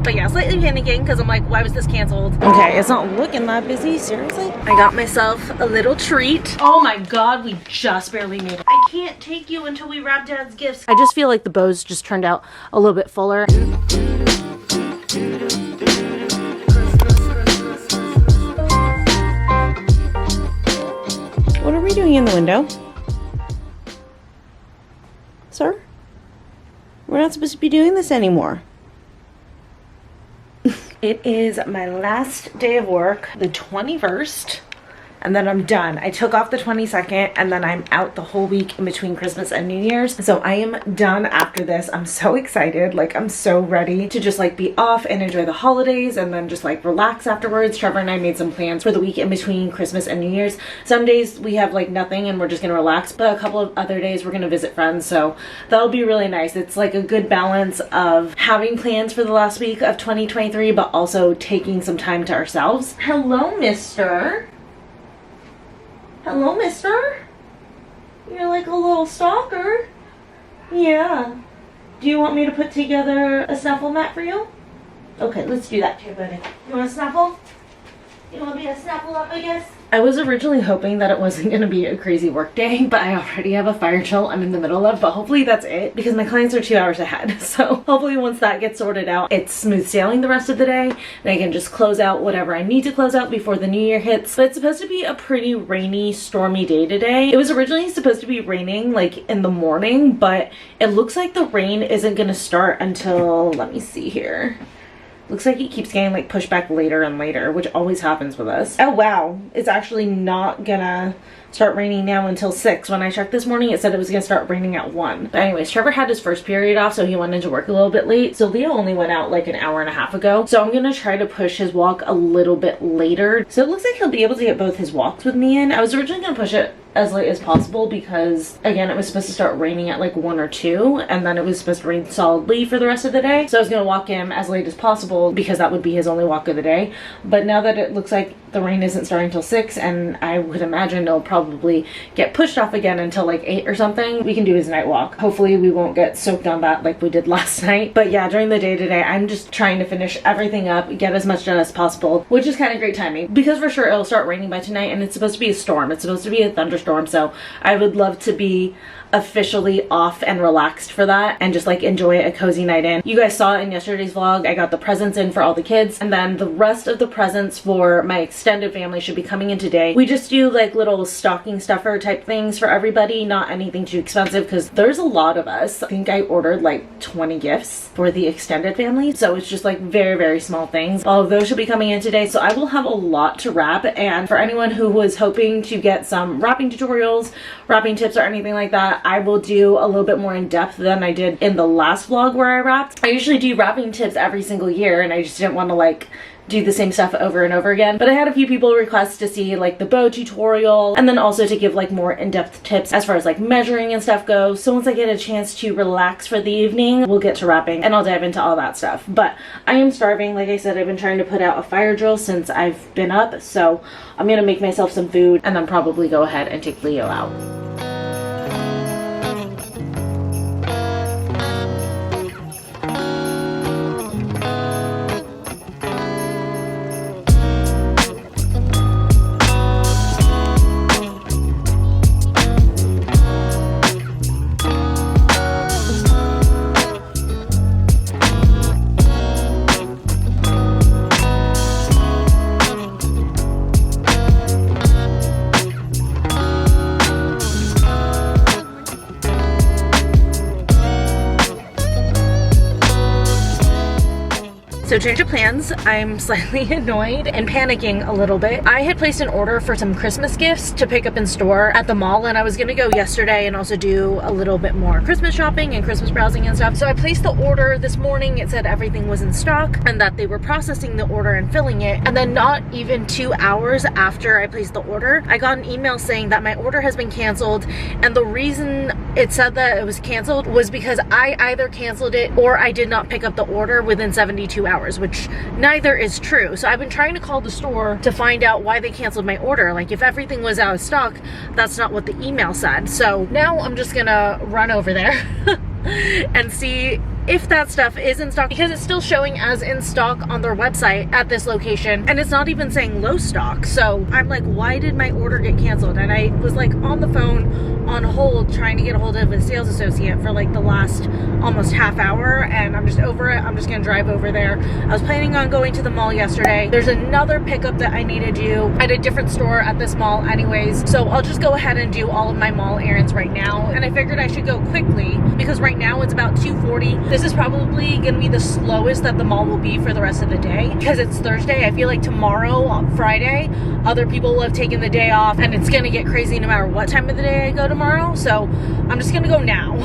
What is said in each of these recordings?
But yeah, slightly panicking because I'm like, why was this canceled? Okay, it's not looking that busy, seriously. I got myself a little treat. Oh my god, we just barely made it. I can't take you until we wrap Dad's gifts. I just feel like the bows just turned out a little bit fuller. What are we doing in the window? Sir? We're not supposed to be doing this anymore. It is my last day of work, the 21st, and then I'm done. I took off the 22nd, and then I'm out the whole week in between Christmas and New Year's. So I am done after this. I'm so excited. Like, I'm so ready to just like be off and enjoy the holidays and then just like relax afterwards. Trevor and I made some plans for the week in between Christmas and New Year's. Some days we have like nothing and we're just gonna relax, but a couple of other days we're gonna visit friends. So that'll be really nice. It's like a good balance of having plans for the last week of 2023, but also taking some time to ourselves. Hello, mister. Hello, mister. You're like a little stalker. Yeah. Do you want me to put together a snuffle mat for you? Okay, let's do that too, buddy. You want to snuffle? You want me to snuffle up, I guess? I was originally hoping that it wasn't going to be a crazy work day, but I already have a fire drill I'm in the middle of, but hopefully that's it because my clients are 2 hours ahead. So hopefully once that gets sorted out, it's smooth sailing the rest of the day and I can just close out whatever I need to close out before the new year hits. But it's supposed to be a pretty rainy, stormy day today. It was originally supposed to be raining like in the morning, but it looks like the rain isn't going to start until, let me see here. Looks like it keeps getting like pushed back later and later, which always happens with us. Oh wow, it's actually not gonna start raining now until 6. When I checked this morning, it said it was gonna start raining at 1. But anyways, Trevor had his first period off, so he went into work a little bit late. So Leo only went out like an hour and a half ago. So I'm gonna try to push his walk a little bit later. So it looks like he'll be able to get both his walks with me in. I was originally gonna push it as late as possible because again, it was supposed to start raining at like 1 or 2 and then it was supposed to rain solidly for the rest of the day. So I was gonna walk him as late as possible because that would be his only walk of the day. But now that it looks like the rain isn't starting till 6 and I would imagine it'll probably get pushed off again until like 8 or something, we can do his night walk. Hopefully we won't get soaked on that like we did last night. But yeah, during the day today, I'm just trying to finish everything up, get as much done as possible, which is kind of great timing because for sure it'll start raining by tonight and it's supposed to be a storm. It's supposed to be a thunderstorm. So I would love to be officially off and relaxed for that and just like enjoy a cozy night in. You guys saw in yesterday's vlog, I got the presents in for all the kids and then the rest of the presents for my extended family should be coming in today. We just do like little stocking stuffer type things for everybody, not anything too expensive because there's a lot of us. I think I ordered like 20 gifts for the extended family, so it's just like very, very small things. All of those should be coming in today, so I will have a lot to wrap. And for anyone who was hoping to get some wrapping tutorials, wrapping tips or anything like that, I will do a little bit more in depth than I did in the last vlog where I wrapped. I usually do wrapping tips every single year and I just didn't want to like do the same stuff over and over again. But I had a few people request to see like the bow tutorial and then also to give like more in-depth tips as far as like measuring and stuff goes. So once I get a chance to relax for the evening, we'll get to wrapping and I'll dive into all that stuff. But I am starving. Like I said, I've been trying to put out a fire drill since I've been up. So I'm gonna make myself some food and then probably go ahead and take Leo out. So change of plans. I'm slightly annoyed and panicking a little bit. I had placed an order for some Christmas gifts to pick up in store at the mall and I was gonna go yesterday and also do a little bit more Christmas shopping and Christmas browsing and stuff. So I placed the order this morning. It said everything was in stock and that they were processing the order and filling it. And then not even 2 hours after I placed the order, I got an email saying that my order has been canceled. And the reason it said that it was canceled was because I either canceled it or I did not pick up the order within 72 hours. Which neither is true. So I've been trying to call the store to find out why they canceled my order. Like if everything was out of stock, that's not what the email said. So now I'm just gonna run over there and see if that stuff is in stock, because it's still showing as in stock on their website at this location, and it's not even saying low stock. So I'm like, why did my order get canceled? And I was like on the phone on hold trying to get a hold of a sales associate for like the last almost half hour, and I'm just over it. I'm just gonna drive over there. I was planning on going to the mall yesterday. There's another pickup that I need to do at a different store at this mall anyways, so I'll just go ahead and do all of my mall errands right now. And I figured I should go quickly because right now it's about 2:40. This is probably gonna be the slowest that the mall will be for the rest of the day because it's Thursday. I feel like tomorrow, on Friday, other people will have taken the day off, and it's gonna get crazy no matter what time of the day I go tomorrow. So I'm just gonna go now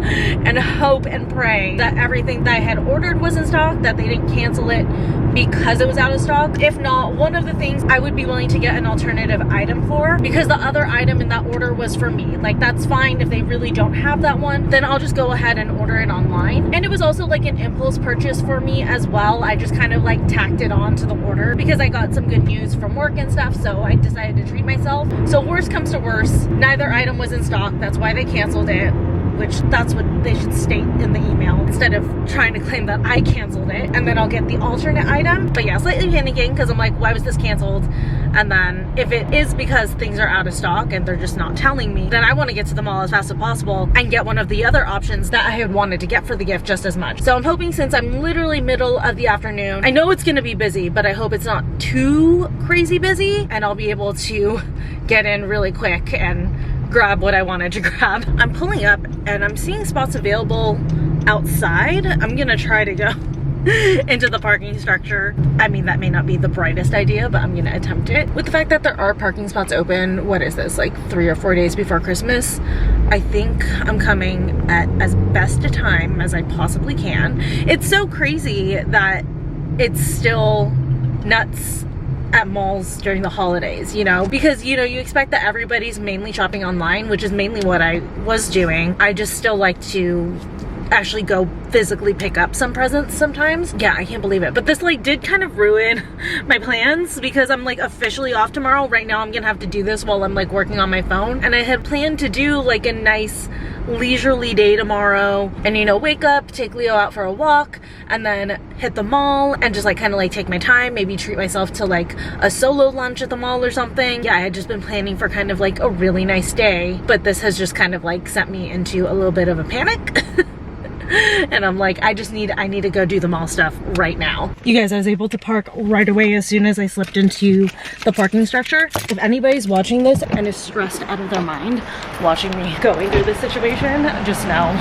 and hope and pray that everything that I had ordered was in stock, that they didn't cancel it because it was out of stock. If not, one of the things I would be willing to get an alternative item for, because the other item in that order was for me. Like, that's fine. If they really don't have that one, then I'll just go ahead and order it online. And it was also like an impulse purchase for me as well. I just kind of like tacked it on to the order because I got some good news from work and stuff, so I decided to treat myself. So worst comes to worst, neither item was in stock. That's why they canceled it, which that's what they should state in the email instead of trying to claim that I canceled it, and then I'll get the alternate item. But yeah, slightly panicking because I'm like, why was this canceled? And then if it is because things are out of stock and they're just not telling me, then I want to get to the mall as fast as possible and get one of the other options that I had wanted to get for the gift just as much. So I'm hoping, since I'm literally middle of the afternoon, I know it's going to be busy, but I hope it's not too crazy busy and I'll be able to get in really quick and grab what I wanted to grab. I'm pulling up and I'm seeing spots available outside. I'm gonna try to go into the parking structure. I mean, that may not be the brightest idea, but I'm gonna attempt it. With the fact that there are parking spots open, what is this, like 3 or 4 days before Christmas, I think I'm coming at as best a time as I possibly can. It's so crazy that it's still nuts at malls during the holidays, you know, because, you know, you expect that everybody's mainly shopping online, which is mainly what I was doing. I just still like to actually go physically pick up some presents sometimes. Yeah, I can't believe it. But this like did kind of ruin my plans because I'm like officially off tomorrow. Right now I'm gonna have to do this while I'm like working on my phone, and I had planned to do like a nice leisurely day tomorrow and, you know, wake up, take Leo out for a walk, and then hit the mall and just like kind of like take my time, maybe treat myself to like a solo lunch at the mall or something. Yeah, I had just been planning for kind of like a really nice day, but this has just kind of like sent me into a little bit of a panic. And I'm like, I need to go do the mall stuff right now. You guys, I was able to park right away as soon as I slipped into the parking structure. If anybody's watching this and is stressed out of their mind watching me going through this situation, just know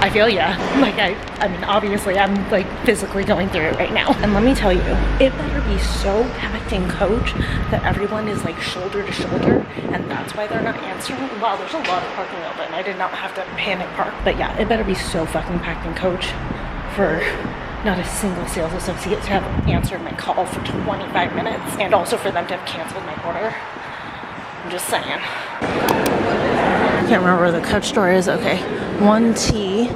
I feel ya. Like, I mean, obviously I'm like physically going through it right now. And let me tell you, it better be so packed in coach that everyone is like shoulder to shoulder, and that's why they're not answering. Wow, there's a lot of parking open. I did not have to panic park. But yeah, it better be so fucking packed in coach for not a single sales associate to have answered my call for 25 minutes, and also for them to have canceled my order. I'm just saying. Can't remember where the coach store is. Okay, 1T.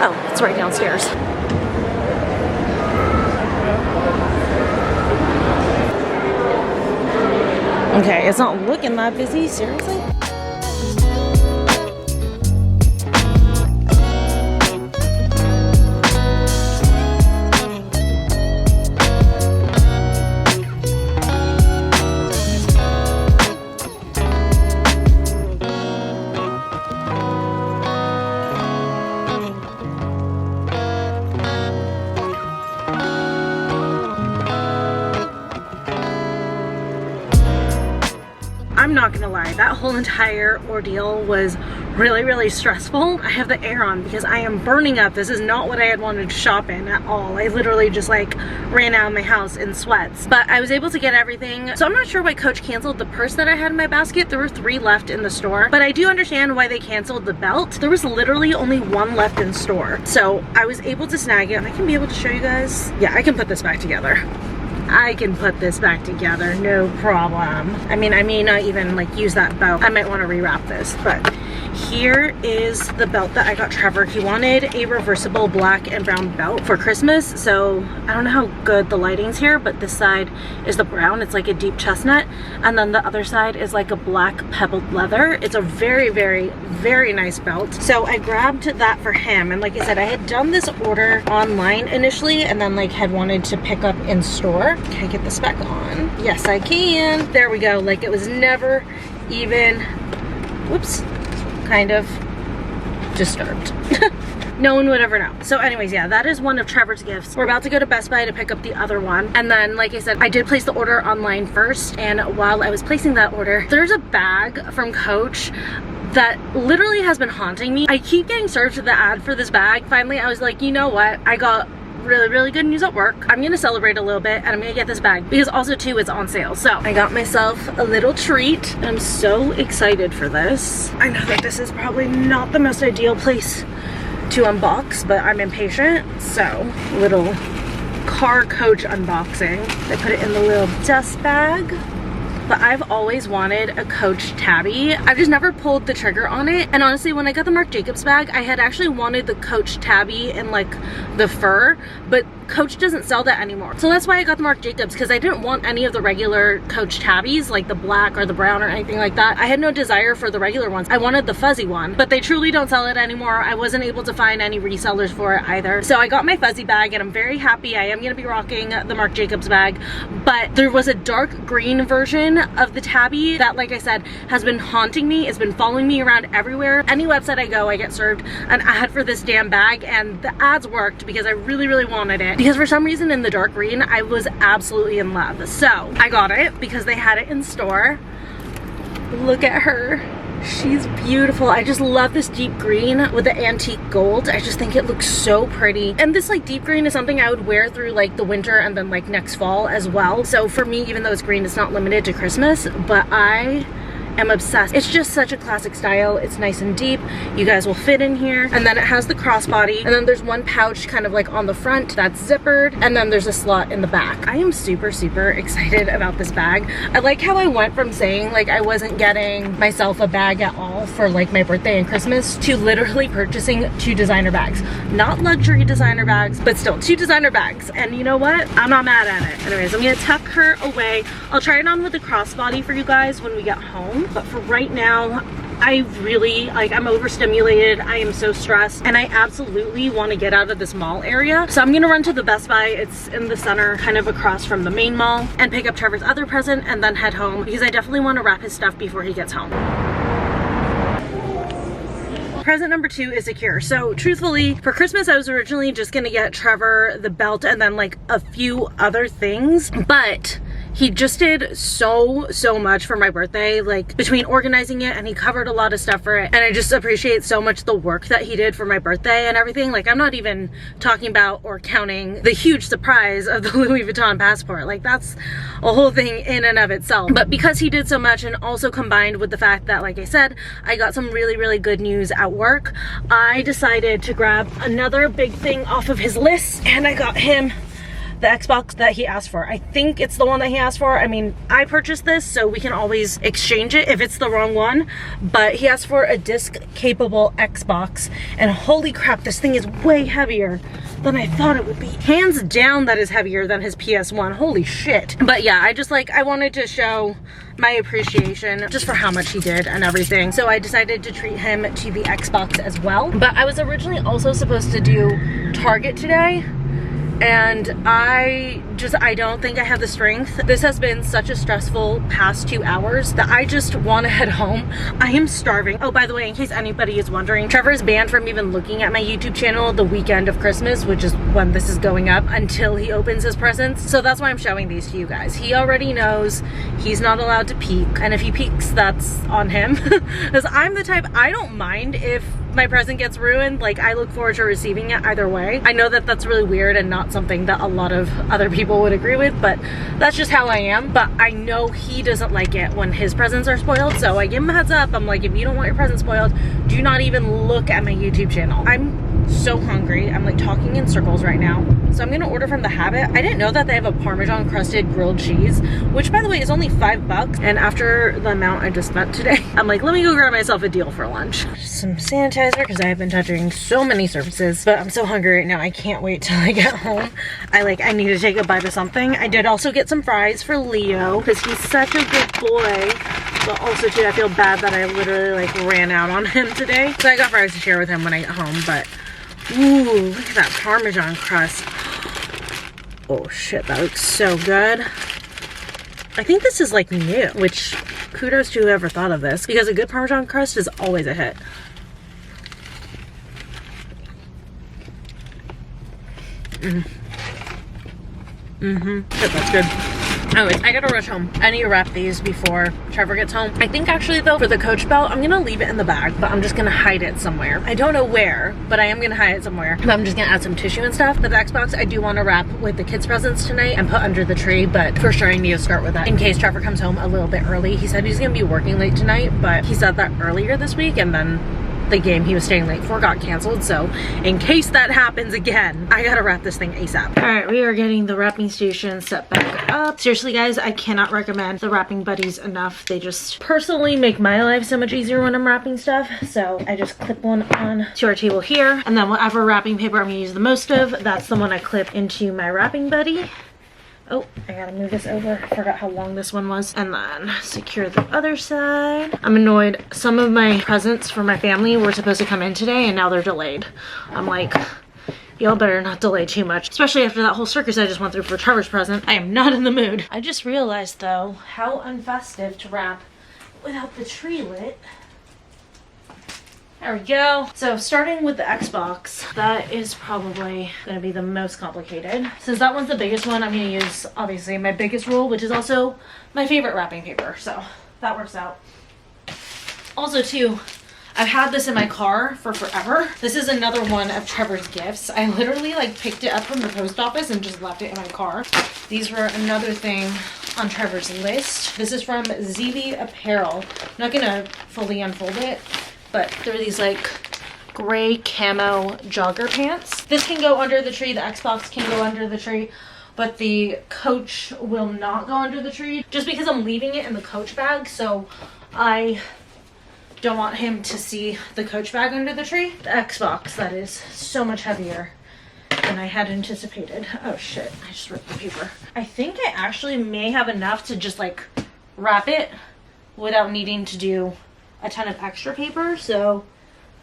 Oh, it's right downstairs. Okay, it's not looking that busy, seriously? I'm not gonna lie, that whole entire ordeal was really stressful. I have the air on because I am burning up. This is not what I had wanted to shop in at all. I literally just like ran out of my house in sweats. But I was able to get everything. So I'm not sure why Coach canceled the purse that I had in my basket. There were 3 left in the store, but I do understand why they canceled the belt. There was literally only 1 left in store. So I was able to snag it. I can be able to show you guys. Yeah, I can put this back together. I can put this back together, no problem. I mean, I may not even like use that bow. I might want to rewrap this, but Here is the belt that I got Trevor. He wanted a reversible black and brown belt for Christmas, so I don't know how good the lighting's here, but this side is the brown. It's like a deep chestnut, and then the other side is like a black pebbled leather. It's a very, very, very nice belt. So I grabbed that for him, and like I said, I had done this order online initially and then like had wanted to pick up in store. Can I get this back on? Yes, I can. There we go. Like it was never even, whoops, kind of disturbed. No one would ever know. So anyways, yeah, that is one of Trevor's gifts. We're about to go to Best Buy to pick up the other one. And then, like I said, I did place the order online first. And while I was placing that order, there's a bag from Coach that literally has been haunting me. I keep getting served the ad for this bag. Finally, I was like, you know what? I got really good news at work. I'm gonna celebrate a little bit and I'm gonna get this bag because also too it's on sale. So I got myself a little treat. I'm so excited for this. I know that this is probably not the most ideal place to unbox, but I'm impatient. So little car Coach unboxing. I put it in the little dust bag. But I've always wanted a Coach Tabby. I've just never pulled the trigger on it. And honestly, when I got the Marc Jacobs bag, I had actually wanted the Coach Tabby in like the fur, but Coach doesn't sell that anymore. So that's why I got the Marc Jacobs, because I didn't want any of the regular Coach Tabbies, like the black or the brown or anything like that. I had no desire for the regular ones. I wanted the fuzzy one, but they truly don't sell it anymore. I wasn't able to find any resellers for it either. So I got my fuzzy bag and I'm very happy. I am gonna be rocking the Marc Jacobs bag, but there was a dark green version of the Tabby that, like I said, has been haunting me. It's been following me around everywhere. Any website I go, I get served an ad for this damn bag, and the ads worked because I really wanted it. Because for some reason in the dark green, I was absolutely in love. So I got it because they had it in store. Look at her. She's beautiful. I just love this deep green with the antique gold. I just think it looks so pretty. And this like deep green is something I would wear through like the winter and then like next fall as well. So for me, even though it's green, it's not limited to Christmas, but I am obsessed. It's just such a classic style. It's nice and deep. You guys will fit in here. And then it has the crossbody. And then there's one pouch kind of like on the front that's zippered. And then there's a slot in the back. I am super excited about this bag. I like how I went from saying like I wasn't getting myself a bag at all for like my birthday and Christmas to literally purchasing 2 designer bags. Not luxury designer bags, but still 2 designer bags. And you know what? I'm not mad at it. Anyways, I'm gonna tuck her away. I'll try it on with the crossbody for you guys when we get home. But for right now, I really, like, I'm overstimulated. I am so stressed and I absolutely want to get out of this mall area. So I'm gonna run to the Best Buy. It's in the center, kind of across from the main mall, and pick up Trevor's other present and then head home because I definitely want to wrap his stuff before he gets home. Present number 2 is secure. So truthfully, for Christmas, I was originally just gonna get Trevor the belt and then like a few other things, but he just did so much for my birthday, like between organizing it, and he covered a lot of stuff for it. And I just appreciate so much the work that he did for my birthday and everything. Like, I'm not even talking about or counting the huge surprise of the Louis Vuitton passport. Like, that's a whole thing in and of itself. But because he did so much, and also combined with the fact that, like I said, I got some really good news at work, I decided to grab another big thing off of his list, and I got him the Xbox that he asked for. I think it's the one that he asked for. I mean, I purchased this, so we can always exchange it if it's the wrong one, but he asked for a disc-capable Xbox, and holy crap, this thing is way heavier than I thought it would be. Hands down, that is heavier than his PS1. Holy shit. But yeah, I wanted to show my appreciation just for how much he did and everything. So I decided to treat him to the Xbox as well. But I was originally also supposed to do Target today, and I don't think I have the strength. This has been such a stressful past 2 hours that I just want to head home. I am starving. Oh, by the way, in case anybody is wondering, Trevor is banned from even looking at my YouTube channel the weekend of Christmas, which is when this is going up, until he opens his presents. So that's why I'm showing these to you guys. He already knows he's not allowed to peek, and if he peeks, that's on him. Because I'm the type, I don't mind if my present gets ruined. Like, I look forward to receiving it either way. I know that that's really weird and not something that a lot of other people would agree with, but that's just how I am. But I know he doesn't like it when his presents are spoiled, so I give him a heads up. I'm like, if you don't want your present spoiled, do not even look at my YouTube channel. I'm so hungry. I'm like talking in circles right now. So I'm gonna order from The Habit. I didn't know that they have a Parmesan crusted grilled cheese, which by the way is only $5. And after the amount I just spent today, I'm like, let me go grab myself a deal for lunch. Some sanitizer because I have been touching so many surfaces, but I'm so hungry right now. I can't wait till I get home. I need to take a bite of something. I did also get some fries for Leo because he's such a good boy. But also too, I feel bad that I literally like ran out on him today. So I got fries to share with him when I get home, but ooh, look at that Parmesan crust. Oh shit, that looks so good. I think this is like new, which kudos to whoever thought of this because a good Parmesan crust is always a hit. Shit, that's good. Anyways, I gotta rush home. I need to wrap these before Trevor gets home. I think actually though, for the Coach belt, I'm gonna leave it in the bag, but I'm just gonna hide it somewhere. I don't know where, but I am gonna hide it somewhere. But I'm just gonna add some tissue and stuff. But the Xbox, I do want to wrap with the kids' presents tonight and put under the tree, but for sure I need to start with that in case Trevor comes home a little bit early. He said he's gonna be working late tonight, but he said that earlier this week, and then the game he was staying late for got canceled. So in case that happens again, I gotta wrap this thing ASAP. All right, we are getting the wrapping station set back up. Seriously guys, I cannot recommend the wrapping buddies enough. They just personally make my life so much easier when I'm wrapping stuff. So I just clip one on to our table here, and then whatever wrapping paper I'm gonna use the most of, that's the one I clip into my wrapping buddy. Oh, I gotta move this over. I forgot how long this one was. And then secure the other side. I'm annoyed. Some of my presents for my family were supposed to come in today and now they're delayed. I'm like, y'all better not delay too much. Especially after that whole circus I just went through for Trevor's present. I am not in the mood. I just realized though, how unfestive to wrap without the tree lit. There we go. So starting with the Xbox, that is probably going to be the most complicated. Since that one's the biggest one, I'm going to use obviously my biggest roll, which is also my favorite wrapping paper. So that works out. Also too, I've had this in my car for forever. This is another one of Trevor's gifts. I literally like picked it up from the post office and just left it in my car. These were another thing on Trevor's list. This is from ZV Apparel. I'm not going to fully unfold it, but they're these like gray camo jogger pants. This can go under the tree, the Xbox can go under the tree, but the Coach will not go under the tree just because I'm leaving it in the Coach bag. So I don't want him to see the Coach bag under the tree. The Xbox, that is so much heavier than I had anticipated. Oh shit, I just ripped the paper. I think I actually may have enough to just like wrap it without needing to do a ton of extra paper. So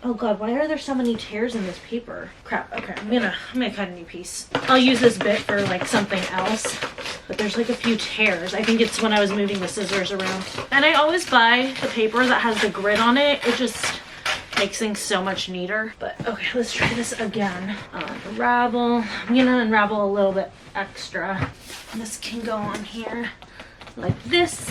oh god, why are there so many tears in this paper? Crap. Okay, I'm gonna cut a new piece. I'll use this bit for like something else, but there's like a few tears. I think it's when I was moving the scissors around. And I always buy the paper that has the grid on it. It just makes things so much neater. But okay, let's try this again. Unravel. I'm gonna unravel a little bit extra. This can go on here like this.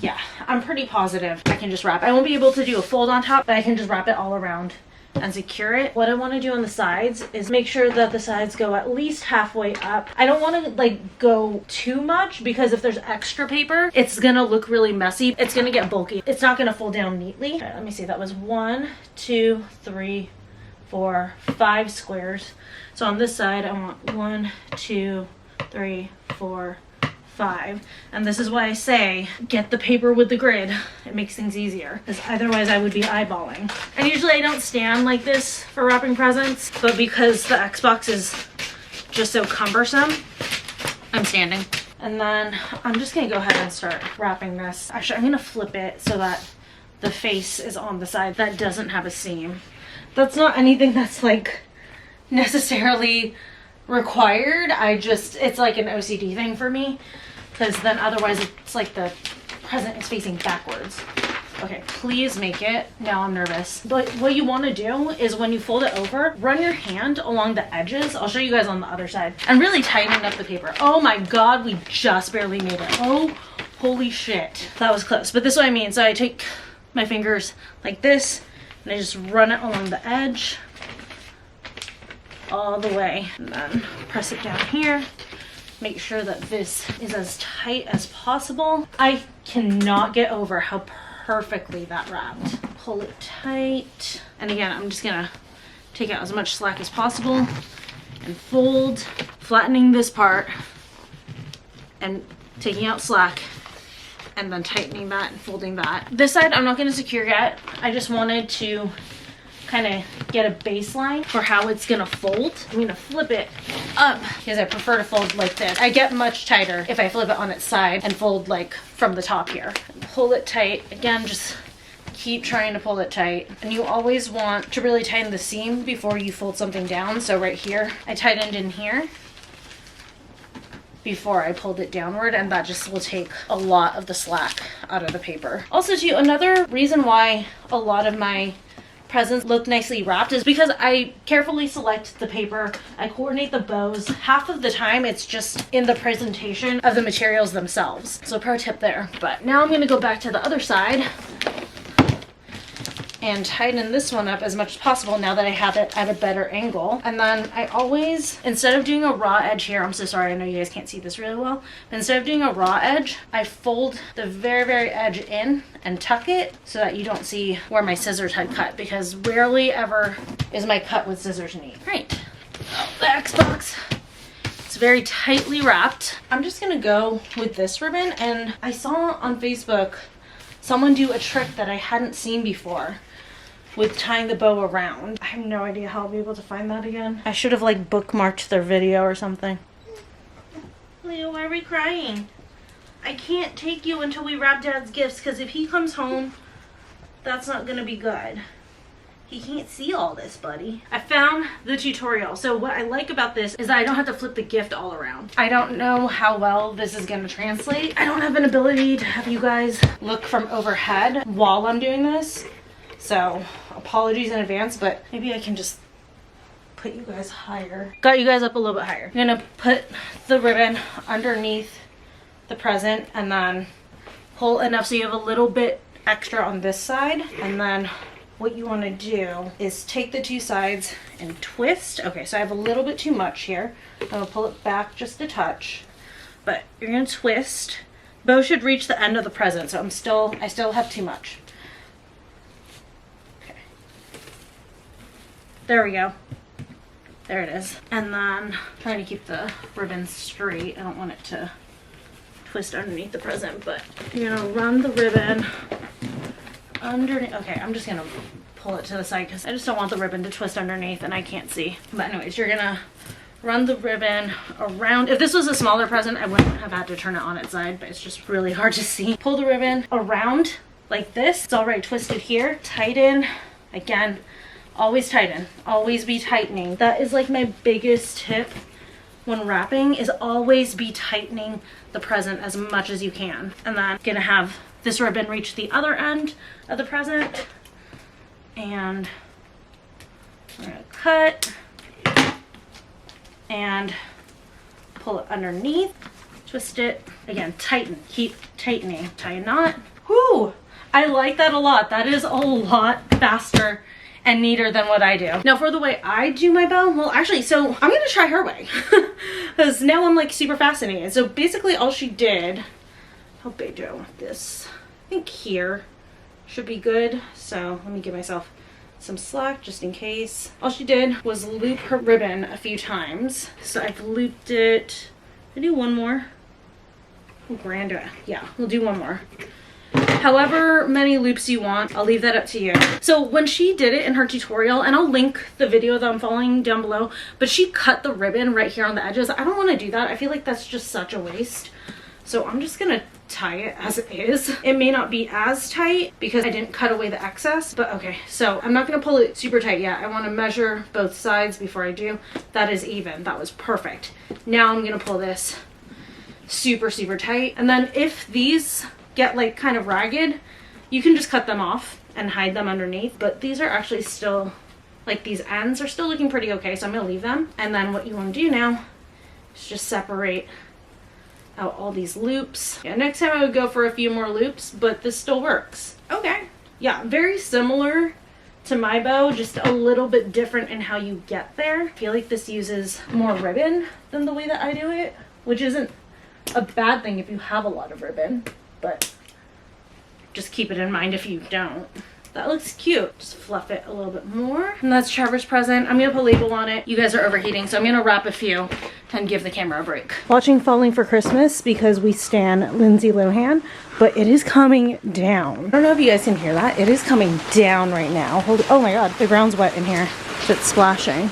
Yeah, I'm pretty positive I can just wrap. I won't be able to do a fold on top, but I can just wrap it all around and secure it. What I want to do on the sides is make sure that the sides go at least halfway up. I don't want to like go too much because if there's extra paper, it's gonna look really messy. It's gonna get bulky. It's not gonna fold down neatly. All right, let me see. That was 1, 2, 3, 4, 5 squares. So on this side, I want 1, 2, 3, 4, 5. And this is why I say get the paper with the grid. It makes things easier because otherwise I would be eyeballing. And usually I don't stand like this for wrapping presents, but because the Xbox is just so cumbersome, I'm standing. And then I'm just gonna go ahead and start wrapping this. Actually, I'm gonna flip it so that the face is on the side that doesn't have a seam. That's not anything that's like necessarily required. It's like an OCD thing for me because then otherwise it's like the present is facing backwards. Okay, please make it. Now I'm nervous. But what you want to do is when you fold it over, run your hand along the edges. I'll show you guys on the other side and really tighten up the paper. Oh my god, we just barely made it. Oh, holy shit. That was close, but this is what I mean. So I take my fingers like this and I just run it along the edge all the way and then press it down here. Make sure that this is as tight as possible. I cannot get over how perfectly that wrapped. Pull it tight. And again, I'm just gonna take out as much slack as possible and fold, flattening this part and taking out slack, and then tightening that and folding that. This side I'm not going to secure yet. I just wanted to kind of get a baseline for how it's going to fold. I'm going to flip it up because I prefer to fold like this. I get much tighter if I flip it on its side and fold like from the top here. Pull it tight. Again, just keep trying to pull it tight. And you always want to really tighten the seam before you fold something down. So right here, I tightened in here before I pulled it downward, and that just will take a lot of the slack out of the paper. Also too, another reason why a lot of my presents look nicely wrapped is because I carefully select the paper, I coordinate the bows. Half of the time it's just in the presentation of the materials themselves. So pro tip there. But now I'm gonna go back to the other side and tighten this one up as much as possible now that I have it at a better angle. And then I always, instead of doing a raw edge here, I'm so sorry, I know you guys can't see this really well, but instead of doing a raw edge, I fold the very, very edge in and tuck it so that you don't see where my scissors had cut, because rarely ever is my cut with scissors neat. Right, the Xbox. It's very tightly wrapped. I'm just gonna go with this ribbon, and I saw on Facebook someone do a trick that I hadn't seen before with tying the bow around. I have no idea how I'll be able to find that again. I should have like bookmarked their video or something. Leo, why are we crying? I can't take you until we wrap Dad's gifts, because if he comes home, that's not gonna be good. He can't see all this, buddy. I found the tutorial. So what I like about this is that I don't have to flip the gift all around. I don't know how well this is gonna translate. I don't have an ability to have you guys look from overhead while I'm doing this. So apologies in advance, but maybe I can just put you guys higher. Got you guys up a little bit higher. I'm gonna put the ribbon underneath the present and then pull enough so you have a little bit extra on this side. And then what you want to do is take the two sides and twist. Okay, so I have a little bit too much here. I'm gonna pull it back just a touch, but you're gonna twist. Bow should reach the end of the present, so I still have too much. Okay, there we go. There it is. And then trying to keep the ribbon straight. I don't want it to twist underneath the present, but you're gonna run the ribbon underneath. Okay, I'm just gonna pull it to the side because I just don't want the ribbon to twist underneath and I can't see. But anyways, you're gonna run the ribbon around. If this was a smaller present, I wouldn't have had to turn it on its side, but it's just really hard to see. Pull the ribbon around like this. It's already twisted here. Tighten. Again, always tighten. Always be tightening. That is like my biggest tip when wrapping, is always be tightening the present as much as you can. And then gonna have this ribbon reach the other end of the present, and we're gonna cut and pull it underneath, twist it, again, tighten, keep tightening, tie a knot. Whoo! I like that a lot. That is a lot faster and neater than what I do. Now for the way I do my bow, well actually, so I'm gonna try her way because now I'm like super fascinated. So basically all she did, how big do I want this? I think here should be good. So let me give myself some slack just in case. All she did was loop her ribbon a few times. So I've looped it. I'll do one more. Oh, grand. Yeah, we'll do one more. However many loops you want, I'll leave that up to you. So when she did it in her tutorial, and I'll link the video that I'm following down below, but she cut the ribbon right here on the edges. I don't want to do that. I feel like that's just such a waste. So I'm just gonna tie it as it is. It may not be as tight because I didn't cut away the excess, but okay. So I'm not gonna pull it super tight yet. I wanna measure both sides before I do. That is even, that was perfect. Now I'm gonna pull this super, super tight. And then if these get like kind of ragged, you can just cut them off and hide them underneath. But these are actually still, like these ends are still looking pretty okay. So I'm gonna leave them. And then what you wanna do now is just separate out all these loops. Yeah, next time I would go for a few more loops, but this still works. Okay. Yeah, very similar to my bow, just a little bit different in how you get there. I feel like this uses more ribbon than the way that I do it, which isn't a bad thing if you have a lot of ribbon, but just keep it in mind if you don't. that looks cute. Just fluff it a little bit more. And that's Trevor's present. I'm gonna put a label on it. You guys are overheating, so I'm gonna wrap a few and give the camera a break. Watching Falling for Christmas because we stan Lindsay Lohan, but it is coming down. I don't know if you guys can hear that. It is coming down right now. Oh my God, the ground's wet in here. It's splashing.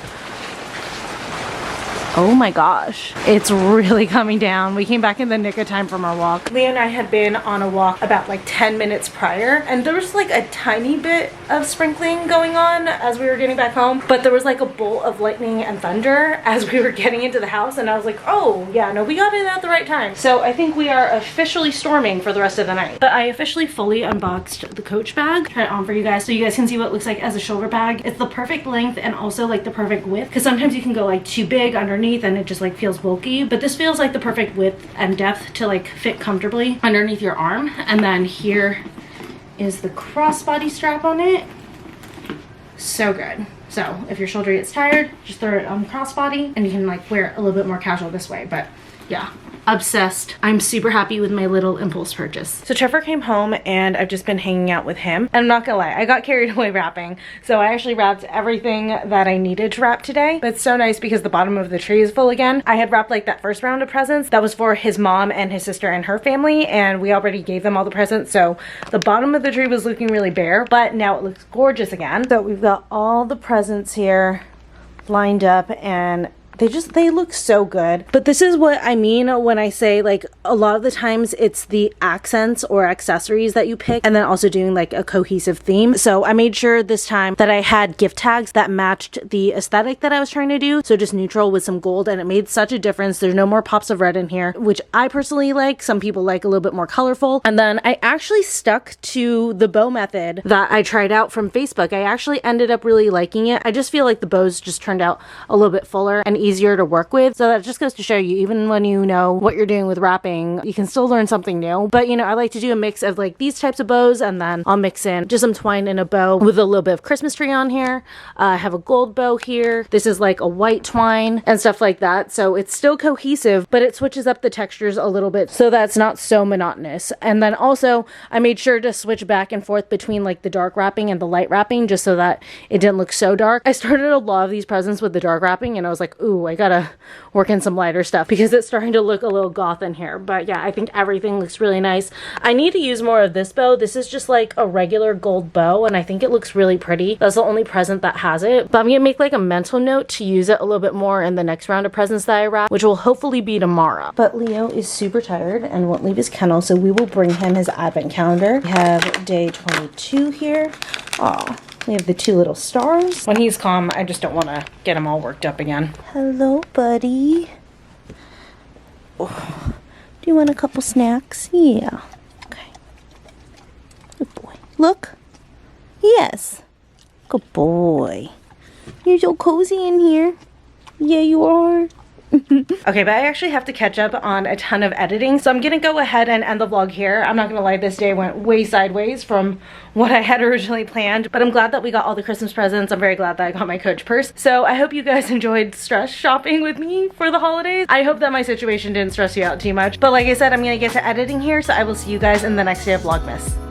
Oh my gosh, it's really coming down. We came back in the nick of time from our walk. Leah and I had been on a walk about like 10 minutes prior, and there was like a tiny bit of sprinkling going on as we were getting back home, but there was like a bolt of lightning and thunder as we were getting into the house, and I was like, oh yeah, no, we got it at the right time. So I think we are officially storming for the rest of the night. But I officially fully unboxed the Coach bag. Try it on for you guys so you guys can see what it looks like as a shoulder bag. It's the perfect length and also like the perfect width, because sometimes you can go like too big underneath and it just like feels bulky, but this feels like the perfect width and depth to like fit comfortably underneath your arm. And then here is the crossbody strap on it. So good. So if your shoulder gets tired, just throw it on the crossbody and you can like wear it a little bit more casual this way. But yeah, obsessed. I'm super happy with my little impulse purchase. So Trevor came home and I've just been hanging out with him. And I'm not gonna lie, I got carried away wrapping. So I actually wrapped everything that I needed to wrap today. But it's so nice because the bottom of the tree is full again. I had wrapped like that first round of presents. That was for his mom and his sister and her family. And we already gave them all the presents. So the bottom of the tree was looking really bare, but now it looks gorgeous again. So we've got all the presents here lined up and they look so good. But this is what I mean when I say like a lot of the times it's the accents or accessories that you pick and then also doing like a cohesive theme. So I made sure this time that I had gift tags that matched the aesthetic that I was trying to do. So just neutral with some gold, and it made such a difference. There's no more pops of red in here, which I personally like. Some people like a little bit more colorful. And then I actually stuck to the bow method that I tried out from Facebook. I actually ended up really liking it. I just feel like the bows just turned out a little bit fuller and easier to work with. So that just goes to show you, even when you know what you're doing with wrapping, you can still learn something new. But you know, I like to do a mix of like these types of bows, and then I'll mix in just some twine in a bow with a little bit of Christmas tree on here. I have a gold bow here. This is like a white twine and stuff like that. So it's still cohesive, but it switches up the textures a little bit so that's not so monotonous. And then also I made sure to switch back and forth between like the dark wrapping and the light wrapping just so that it didn't look so dark. I started a lot of these presents with the dark wrapping and I was like, ooh, I gotta work in some lighter stuff because it's starting to look a little goth in here. But yeah, I think everything looks really nice. I need to use more of this bow. This is just like a regular gold bow and I think it looks really pretty. That's the only present that has it. But I'm gonna make like a mental note to use it a little bit more in the next round of presents that I wrap, which will hopefully be tomorrow. But Leo is super tired and won't leave his kennel, so we will bring him his advent calendar. We have day 22 here. Aw. We have the two little stars. When he's calm, I just don't want to get him all worked up again. Hello, buddy. Oh. Do you want a couple snacks? Yeah. Okay. Good boy. Look. Yes. Good boy. You're so cozy in here. Yeah, you are. Okay, but I actually have to catch up on a ton of editing, so I'm gonna go ahead and end the vlog here. I'm not gonna lie, this day went way sideways from what I had originally planned, but I'm glad that we got all the Christmas presents. I'm very glad that I got my Coach purse. So I hope you guys enjoyed stress shopping with me for the holidays. I hope that my situation didn't stress you out too much, but like I said, I'm gonna get to editing here, so I will see you guys in the next day of Vlogmas.